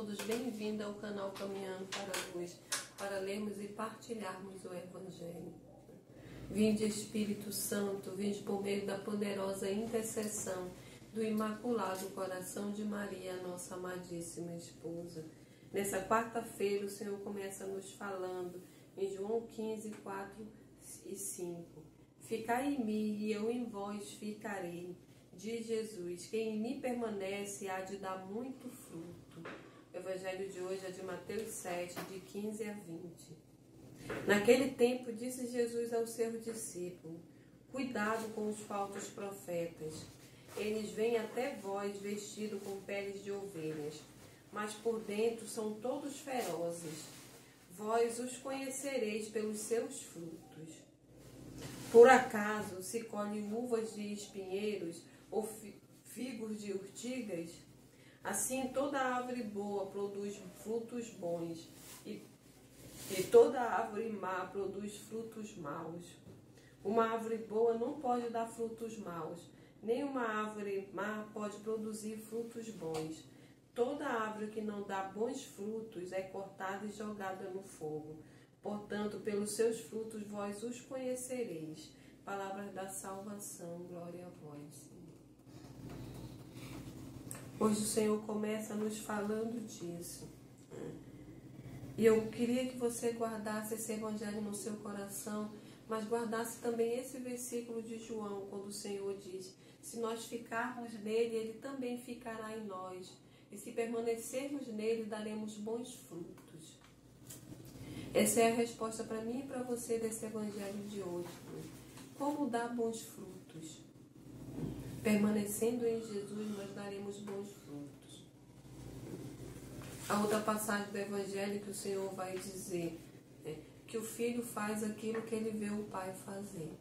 todos bem-vindos ao canal Caminhando para a Luz, para lermos e partilharmos o Evangelho. Vinde Espírito Santo, vinde por meio da poderosa intercessão do Imaculado Coração de Maria, nossa amadíssima esposa. Nessa quarta-feira o Senhor começa nos falando em João 15, 4 e 5. Ficai em mim e eu em vós ficarei, diz Jesus. Quem em mim permanece há de dar muito fruto. O Evangelho de hoje é de Mateus 7, de 15 a 20. Naquele tempo disse Jesus aos seus discípulos: cuidado com os falsos profetas. Eles vêm até vós vestidos com peles de ovelhas, mas por dentro são todos ferozes. Vós os conhecereis pelos seus frutos. Por acaso se colhem uvas de espinheiros ou figos de urtigas? Assim toda árvore boa produz frutos bons, e toda árvore má produz frutos maus. Uma árvore boa não pode dar frutos maus, nem uma árvore má pode produzir frutos bons. Toda árvore que não dá bons frutos é cortada e jogada no fogo. Portanto, pelos seus frutos vós os conhecereis. Palavras da salvação, glória a vós, Senhor. Hoje o Senhor começa nos falando disso. E eu queria que você guardasse esse evangelho no seu coração, mas guardasse também esse versículo de João, quando o Senhor diz: se nós ficarmos nele, ele também ficará em nós. E se permanecermos nele, daremos bons frutos. Essa é a resposta para mim e para você desse evangelho de hoje. Como dar bons frutos? Permanecendo em Jesus, nós daremos bons frutos. A outra passagem do evangelho que o Senhor vai dizer que o filho faz aquilo que ele vê o pai fazer.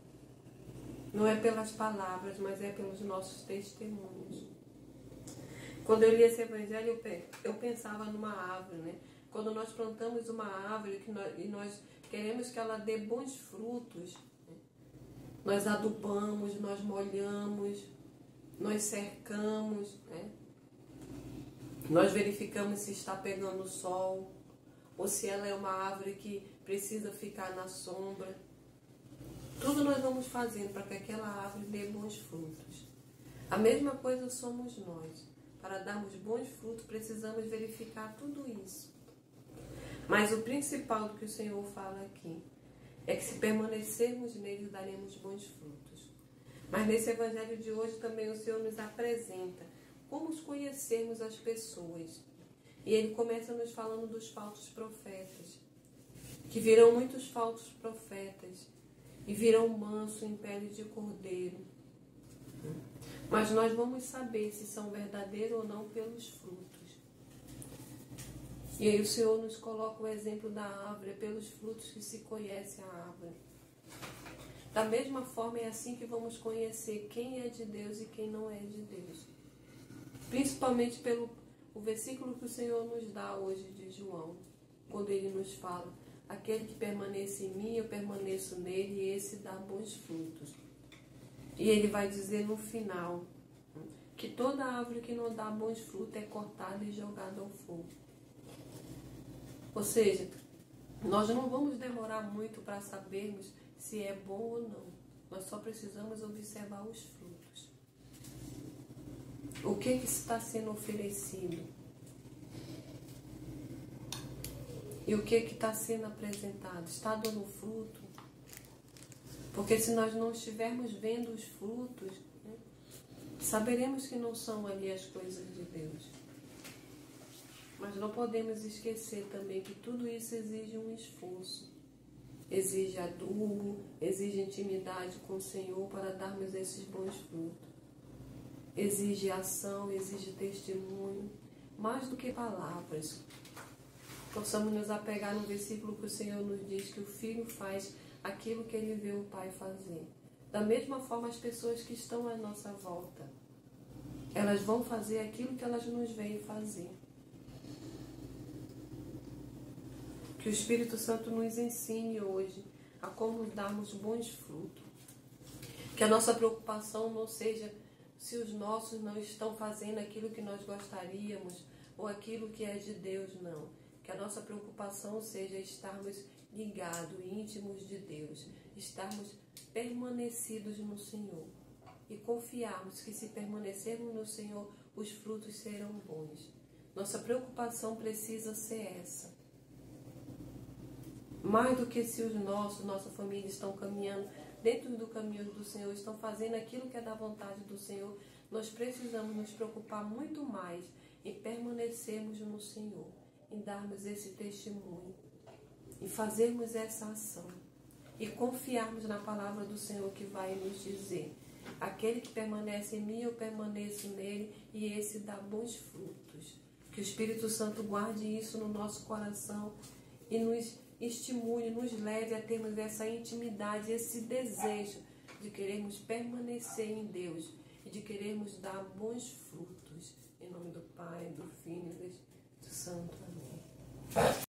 Não é pelas palavras, mas é pelos nossos testemunhos. Quando eu li esse evangelho, eu pensava numa árvore, né? Quando nós plantamos uma árvore e nós queremos que ela dê bons frutos, né? Nós adubamos, nós molhamos, nós cercamos, né? Nós verificamos se está pegando sol, ou se ela é uma árvore que precisa ficar na sombra. Tudo nós vamos fazendo para que aquela árvore dê bons frutos. A mesma coisa somos nós. Para darmos bons frutos, precisamos verificar tudo isso. Mas o principal do que o Senhor fala aqui é que se permanecermos nele, daremos bons frutos. Mas nesse evangelho de hoje também o Senhor nos apresenta como conhecermos as pessoas. E ele começa nos falando dos falsos profetas. Que virão muitos falsos profetas e virão manso em pele de cordeiro. Mas nós vamos saber se são verdadeiros ou não pelos frutos. E aí o Senhor nos coloca o exemplo da árvore, pelos frutos que se conhece a árvore. Da mesma forma é assim que vamos conhecer quem é de Deus e quem não é de Deus. Principalmente pelo o versículo que o Senhor nos dá hoje de João, quando ele nos fala: aquele que permanece em mim, eu permaneço nele, e esse dá bons frutos. E ele vai dizer no final que toda árvore que não dá bons frutos é cortada e jogada ao fogo. Ou seja, nós não vamos demorar muito para sabermos se é bom ou não. Nós só precisamos observar os frutos. O que está sendo oferecido? E o que está sendo apresentado? Está dando fruto? Porque se nós não estivermos vendo os frutos, né, saberemos que não são ali as coisas de Deus. Mas não podemos esquecer também que tudo isso exige um esforço. Exige adubo, exige intimidade com o Senhor para darmos esses bons frutos. Exige ação, exige testemunho, mais do que palavras. Possamos nos apegar no versículo que o Senhor nos diz que o Filho faz aquilo que ele vê o Pai fazer. Da mesma forma, as pessoas que estão à nossa volta, elas vão fazer aquilo que elas nos veem fazer. Que o Espírito Santo nos ensine hoje a como darmos bons frutos. Que a nossa preocupação não seja se os nossos não estão fazendo aquilo que nós gostaríamos, ou aquilo que é de Deus, não. Que a nossa preocupação seja estarmos ligados, íntimos de Deus, estarmos permanecidos no Senhor e confiarmos que se permanecermos no Senhor, os frutos serão bons. Nossa preocupação precisa ser essa. Mais do que se os nossa família estão caminhando dentro do caminho do Senhor, estão fazendo aquilo que é da vontade do Senhor, nós precisamos nos preocupar muito mais em permanecermos no Senhor, em darmos esse testemunho, em fazermos essa ação e confiarmos na palavra do Senhor que vai nos dizer: aquele que permanece em mim, eu permaneço nele, e esse dá bons frutos. Que o Espírito Santo guarde isso no nosso coração e nos estimule, nos leve a termos essa intimidade, esse desejo de querermos permanecer em Deus e de querermos dar bons frutos. Em nome do Pai, do Filho e do Espírito Santo. Amém.